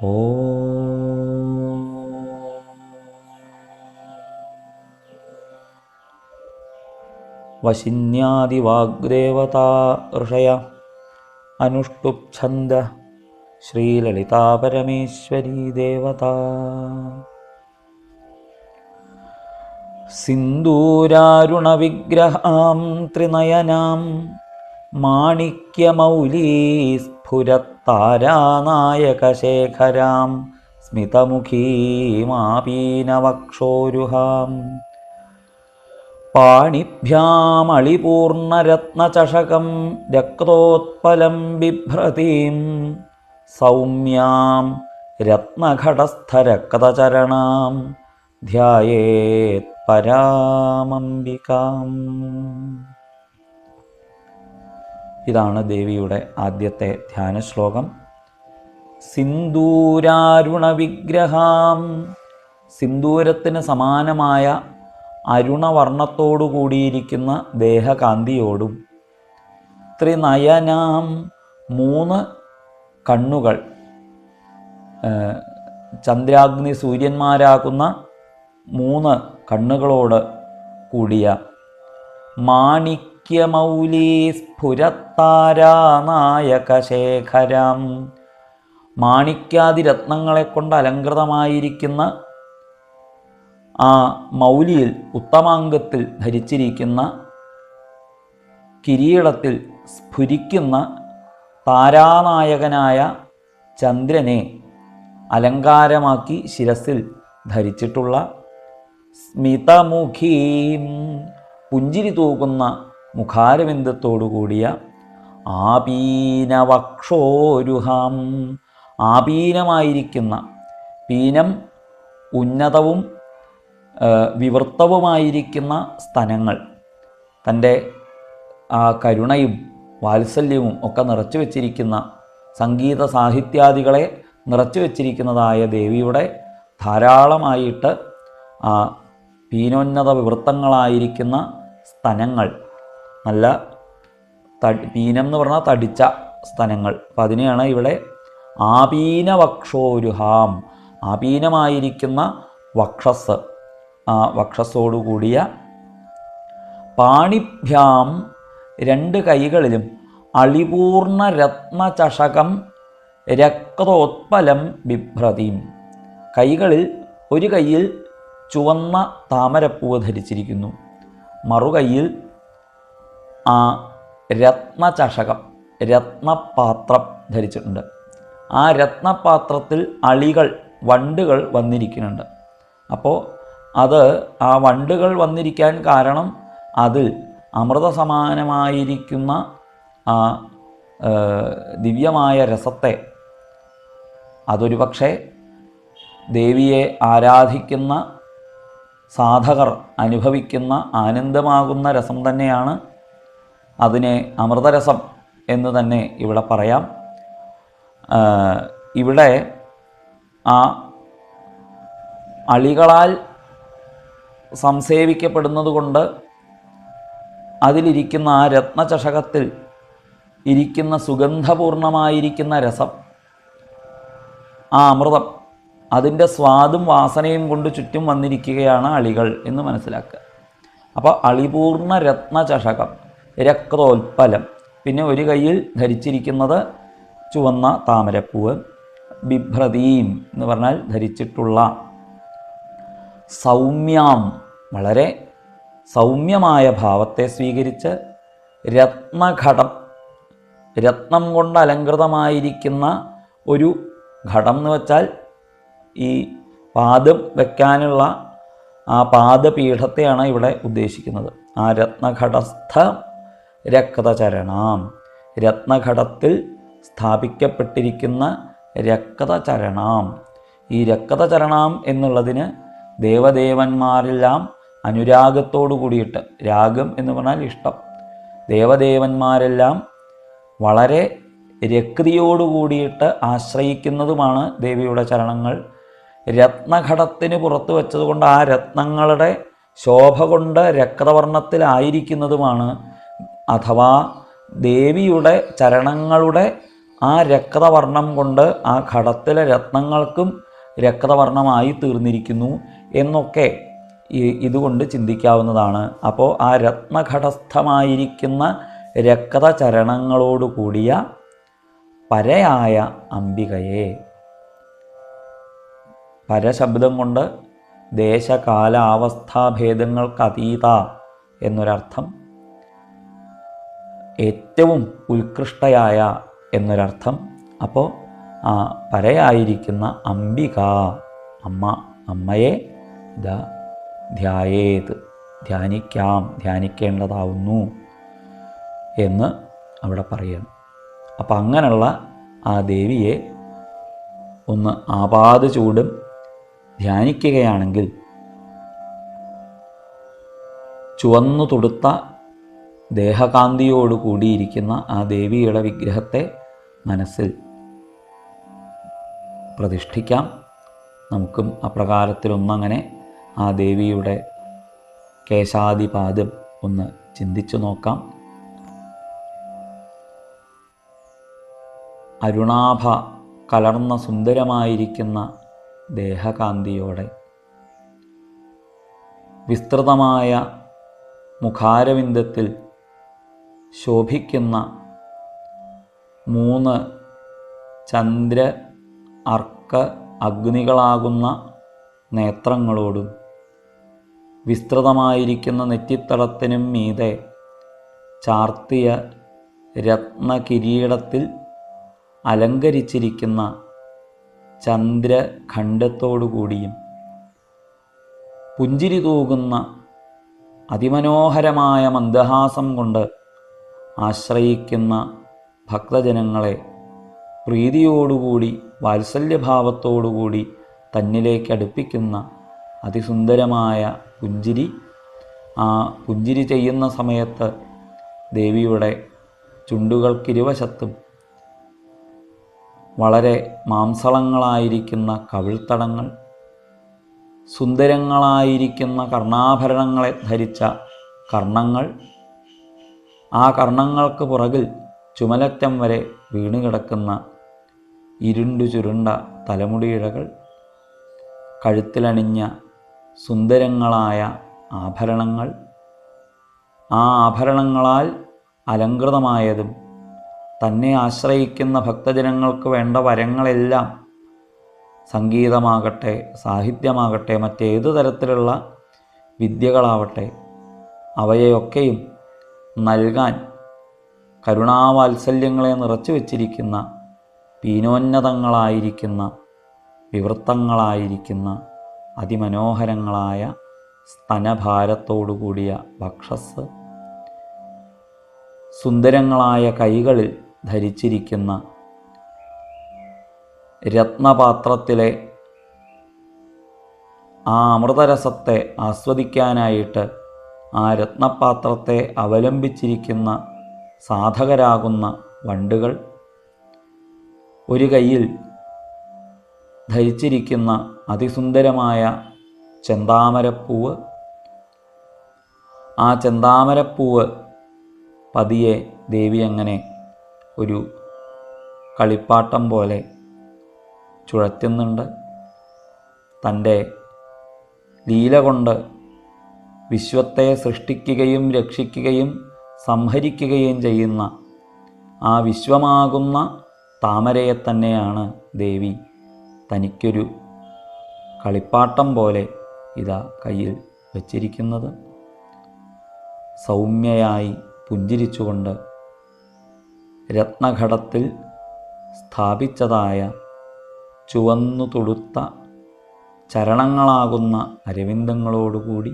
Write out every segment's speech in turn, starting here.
ഓം വശിന്യാദിവാഗ്ദേവതാ ഋഷയ അനുഷ്ടുപ്ഛന്ദ ശ്രീലളിതാ പരമേശ്വരീ ദേവതാ. സിന്ദൂരാരുണവിഗ്രഹാം ത്രിനയനാം മാണിക്യമൗലീസ്ഫുരത്താരാനായകശേഖരാം സ്മിതമുഖീമാപീനവക്ഷോരുഹാം പാണിഭ്യാമളിപൂർണരത്നചഷകം രക്തോത്പലം ബിഭ്രതീം സൗമ്യാം രത്നഘടസ്ഥരക്തചരണാം ധ്യായേത് പരാമംബികാം. ഇതാണ് ദേവിയുടെ ആദ്യത്തെ ധ്യാന ശ്ലോകം. സിന്ദൂരാരുണവിഗ്രഹാം, സിന്ദൂരത്തിന് സമാനമായ അരുണവർണ്ണത്തോടു കൂടിയിരിക്കുന്ന ദേഹകാന്തിയോടും ത്രിനയനാം, 3 കണ്ണുകൾ, ചന്ദ്രാഗ്നി സൂര്യന്മാരാകുന്ന 3 കണ്ണുകളോട് കൂടിയ മാണിക്യമൗലീസ്ഫുരത്താരാനായകശേഖരം, മാണിക്യാദി രത്നങ്ങളെ കൊണ്ട് അലങ്കൃതമായിരിക്കുന്ന ആ മൗലിയിൽ, ഉത്തമാംഗത്തിൽ ധരിച്ചിരിക്കുന്ന കിരീടത്തിൽ സ്ഫുരിക്കുന്ന താരാനായകനായ ചന്ദ്രനെ അലങ്കാരമാക്കി ശിരസിൽ ധരിച്ചിട്ടുള്ള സ്മിതമുഖീം, പുഞ്ചിരി തൂകുന്ന മുഖാരവിന്ദത്തോടു കൂടിയ ആപീനവക്ഷോരുഹാം, ആപീനമായിരിക്കുന്ന, പീനം ഉന്നതവും വിവൃത്തവുമായിരിക്കുന്ന സ്തനങ്ങൾ, തൻ്റെ ആ കരുണയും വാത്സല്യവും ഒക്കെ നിറച്ചു വച്ചിരിക്കുന്ന, സംഗീത സാഹിത്യാദികളെ നിറച്ചു വച്ചിരിക്കുന്നതായ ദേവിയുടെ ധാരാളമായിട്ട് ആ പീനോന്നത വിവൃത്തങ്ങളായിരിക്കുന്ന സ്തനങ്ങൾ, നല്ല പീനം എന്ന് പറഞ്ഞാൽ തടിച്ച സ്തനങ്ങൾ. അപ്പം അതിനെയാണ് ഇവിടെ ആപീനവക്ഷോരുഹാം, ആപീനമായിരിക്കുന്ന വക്ഷസ്, ആ വക്ഷസ്സോടുകൂടിയ, പാണിഭ്യാം, 2 കൈകളിലും അളിപൂർണ രത്നചഷകം രക്തോത്പലം ബിഭ്രതീം, കൈകളിൽ ഒരു കൈയിൽ ചുവന്ന താമരപ്പൂവ് ധരിച്ചിരിക്കുന്നു, മറുകൈയിൽ ആ രത്നചഷകം, രത്നപാത്രം ധരിച്ചിട്ടുണ്ട്. ആ രത്നപാത്രത്തിൽ അളികൾ, വണ്ടുകൾ വന്നിരിക്കുന്നുണ്ട്. അപ്പോൾ അത്, ആ വണ്ടുകൾ വന്നിരിക്കാൻ കാരണം അതിൽ അമൃതസമാനമായിരിക്കുന്ന ആ ദിവ്യമായ രസത്തെ, അതൊരു പക്ഷേ ദേവിയെ ആരാധിക്കുന്ന സാധകർ അനുഭവിക്കുന്ന ആനന്ദമാകുന്ന രസം തന്നെയാണ്. അതിനെ അമൃതരസം എന്ന് തന്നെ ഇവിടെ പറയാം. ഇവിടെ ആ അളികളാൽ സംസേവിക്കപ്പെടുന്നത് കൊണ്ട് അതിലിരിക്കുന്ന ആ രത്നചഷകത്തിൽ ഇരിക്കുന്ന സുഗന്ധപൂർണമായിരിക്കുന്ന രസം, ആ അമൃതം, അതിൻ്റെ സ്വാദും വാസനയും കൊണ്ട് ചുറ്റും വന്നിരിക്കുകയാണ് അളികൾ എന്ന് മനസ്സിലാക്കുക. അപ്പോൾ അളിപൂർണ രത്നചഷകം രക്തോത്പലം, പിന്നെ ഒരു കയ്യിൽ ധരിച്ചിരിക്കുന്നത് ചുവന്ന താമരപ്പൂവ്, ബിഭ്രതീം എന്ന് പറഞ്ഞാൽ ധരിച്ചിട്ടുള്ള, സൗമ്യാം, വളരെ സൗമ്യമായ ഭാവത്തെ സ്വീകരിച്ച്, രത്നഘടം, രത്നം കൊണ്ട് അലങ്കൃതമായിരിക്കുന്ന ഒരു ഘടം എന്ന് വെച്ചാൽ ഈ പാദം വയ്ക്കാനുള്ള ആ പാദപീഠത്തെയാണ് ഇവിടെ ഉദ്ദേശിക്കുന്നത്. ആ രത്നഘടസ്ഥ രക്തചരണാം, രത്നഘടത്തിൽ സ്ഥാപിക്കപ്പെട്ടിരിക്കുന്ന രക്തചരണാം. ഈ രക്തചരണാം എന്നുള്ളതിന് ദേവദേവന്മാരെല്ലാം അനുരാഗത്തോടു കൂടിയിട്ട്, രാഗം എന്ന് പറഞ്ഞാൽ ഇഷ്ടം, ദേവദേവന്മാരെല്ലാം വളരെ രക്തിയോടു കൂടിയിട്ട് ആശ്രയിക്കുന്നതുമാണ് ദേവിയുടെ ചരണങ്ങൾ. രത്നഘടത്തിന് പുറത്ത് വെച്ചതുകൊണ്ട് ആ രത്നങ്ങളുടെ ശോഭ കൊണ്ട് രക്തവർണ്ണത്തിലായിരിക്കുന്നതുമാണ്. അഥവാ ദേവിയുടെ ചരണങ്ങളുടെ ആ രക്തവർണം കൊണ്ട് ആ ഘടത്തിലെ രത്നങ്ങൾക്കും രക്തവർണമായി തീർന്നിരിക്കുന്നു എന്നൊക്കെ ഇതുകൊണ്ട് ചിന്തിക്കാവുന്നതാണ്. അപ്പോൾ ആ രത്നഘടസ്ഥമായിരിക്കുന്ന രക്തചരണങ്ങളോട് കൂടിയ പരയായ അംബികയെ, പരശബ്ദം കൊണ്ട് ദേശകാലാവസ്ഥാഭേദങ്ങൾക്കതീത എന്നൊരർത്ഥം, ഏറ്റവും ഉത്കൃഷ്ടയായ എന്നൊരർത്ഥം. അപ്പോൾ ആ പരയായിരിക്കുന്ന അംബിക, അമ്മയെ ഇതാ ധ്യായേത്, ധ്യാനിക്കേണ്ടതാവുന്നു എന്ന് അവിടെ പറയണം. അപ്പം അങ്ങനെയുള്ള ആ ദേവിയെ ഒന്ന് ആപാദ ചൂടും ധ്യാനിക്കുകയാണെങ്കിൽ ചുവന്നു തുടുത്ത ദേഹകാന്തിയോട് കൂടിയിരിക്കുന്ന ആ ദേവിയുടെ വിഗ്രഹത്തെ മനസ്സിൽ പ്രതിഷ്ഠിക്കാം. നമുക്കും അപ്രകാരത്തിലൊന്നങ്ങനെ ആ ദേവിയുടെ കേശാദിപാദം ഒന്ന് ചിന്തിച്ചു നോക്കാം. അരുണാഭ കലർന്ന സുന്ദരമായിരിക്കുന്ന ദേഹകാന്തിയോടെ വിസ്തൃതമായ മുഖാരവിന്ദത്തിൽ ശോഭിക്കുന്ന 3 ചന്ദ്ര അർക്ക അഗ്നികളാകുന്ന നേത്രങ്ങളോടും വിസ്തൃതമായിരിക്കുന്ന നെറ്റിത്തടത്തിനും മീതെ ചാർത്തിയ രത്നകിരീടത്തിൽ അലങ്കരിച്ചിരിക്കുന്ന ചന്ദ്രഖണ്ഡത്തോടുകൂടിയും പുഞ്ചിരി തൂകുന്ന അതിമനോഹരമായ മന്ദഹാസം കൊണ്ട് ആശ്രയിക്കുന്ന ഭക്തജനങ്ങളെ പ്രീതിയോടുകൂടി വാത്സല്യഭാവത്തോടുകൂടി തന്നിലേക്ക് അടുപ്പിക്കുന്ന അതിസുന്ദരമായ പുഞ്ചിരി. ആ പുഞ്ചിരി ചെയ്യുന്ന സമയത്ത് ദേവിയുടെ ചുണ്ടുകൾക്കിരുവശത്തും വളരെ മാംസളങ്ങളായിരിക്കുന്ന കവിൾത്തടങ്ങൾ, സുന്ദരങ്ങളായിരിക്കുന്ന കർണാഭരണങ്ങളെ ധരിച്ച കർണങ്ങൾ, ആ കർണങ്ങൾക്ക് പുറകിൽ ചുമലറ്റം വരെ വീണുകിടക്കുന്ന ഇരുണ്ടു ചുരുണ്ട തലമുടിയിഴകൾ, കഴുത്തിലണിഞ്ഞ സുന്ദരങ്ങളായ ആഭരണങ്ങൾ, ആ ആഭരണങ്ങളാൽ അലങ്കൃതമായതും തന്നെ ആശ്രയിക്കുന്ന ഭക്തജനങ്ങൾക്ക് വേണ്ട വരങ്ങളെല്ലാം സംഗീതമാകട്ടെ, സാഹിത്യമാകട്ടെ, മറ്റേതു തരത്തിലുള്ള വിദ്യകളാവട്ടെ അവയെയൊക്കെയും നൽകാൻ കരുണാവാത്സല്യങ്ങളെ നിറച്ചു വച്ചിരിക്കുന്ന പീനോന്നതങ്ങളായിരിക്കുന്ന വിവൃത്തങ്ങളായിരിക്കുന്ന അതിമനോഹരങ്ങളായ സ്തനഭാരത്തോടുകൂടിയ വക്ഷസ്, സുന്ദരങ്ങളായ കൈകളിൽ ധരിച്ചിരിക്കുന്ന രത്നപാത്രത്തിലെ ആ അമൃതരസത്തെ ആസ്വദിക്കാനായിട്ട് ആ രത്നപാത്രത്തെ അവലംബിച്ചിരിക്കുന്ന സാധകരാകുന്ന വണ്ടുകൾ, ഒരു കൈയിൽ ധരിച്ചിരിക്കുന്ന അതിസുന്ദരമായ ചെന്താമരപ്പൂവ്, ആ ചെന്താമരപ്പൂവ് പതിയെ ദേവി അങ്ങനെ ഒരു കളിപ്പാട്ടം പോലെ ചുഴറ്റുന്നുണ്ട്. തൻ്റെ ലീല കൊണ്ട് വിശ്വത്തെ സൃഷ്ടിക്കുകയും രക്ഷിക്കുകയും സംഹരിക്കുകയും ചെയ്യുന്ന ആ വിശ്വമാകുന്ന താമരയെ തന്നെയാണ് ദേവി തനിക്കൊരു കളിപ്പാട്ടം പോലെ ഇതാ കയ്യിൽ വച്ചിരിക്കുന്നത്. സൗമ്യയായി പുഞ്ചിരിച്ചുകൊണ്ട് രത്നഘടത്തിൽ സ്ഥാപിച്ചതായ ചുവന്നു തുടുത്ത ചരണങ്ങളാകുന്ന അരവിന്ദങ്ങളോടുകൂടി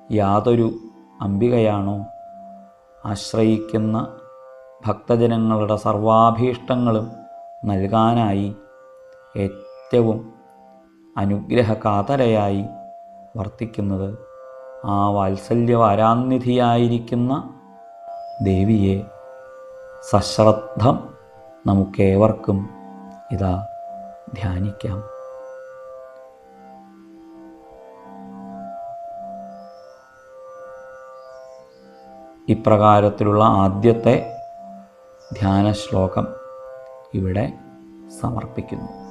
യാതൊരു അംബികയാണോ ആശ്രയിക്കുന്ന ഭക്തജനങ്ങളുടെ സർവാഭീഷ്ടങ്ങളും നൽകാനായി ഏറ്റവും അനുഗ്രഹകാതരയായി വർത്തിക്കുന്നത്, ആ വാത്സല്യവാരാന്നിധിയായിരിക്കുന്ന ദേവിയെ സശ്രദ്ധം നമുക്കേവർക്കും ഇതാ ധ്യാനിക്കാം. ഇപ്രകാരത്തിലുള്ള ആദ്യത്തെ ധ്യാന ശ്ലോകം ഇവിടെ സമർപ്പിക്കുന്നു.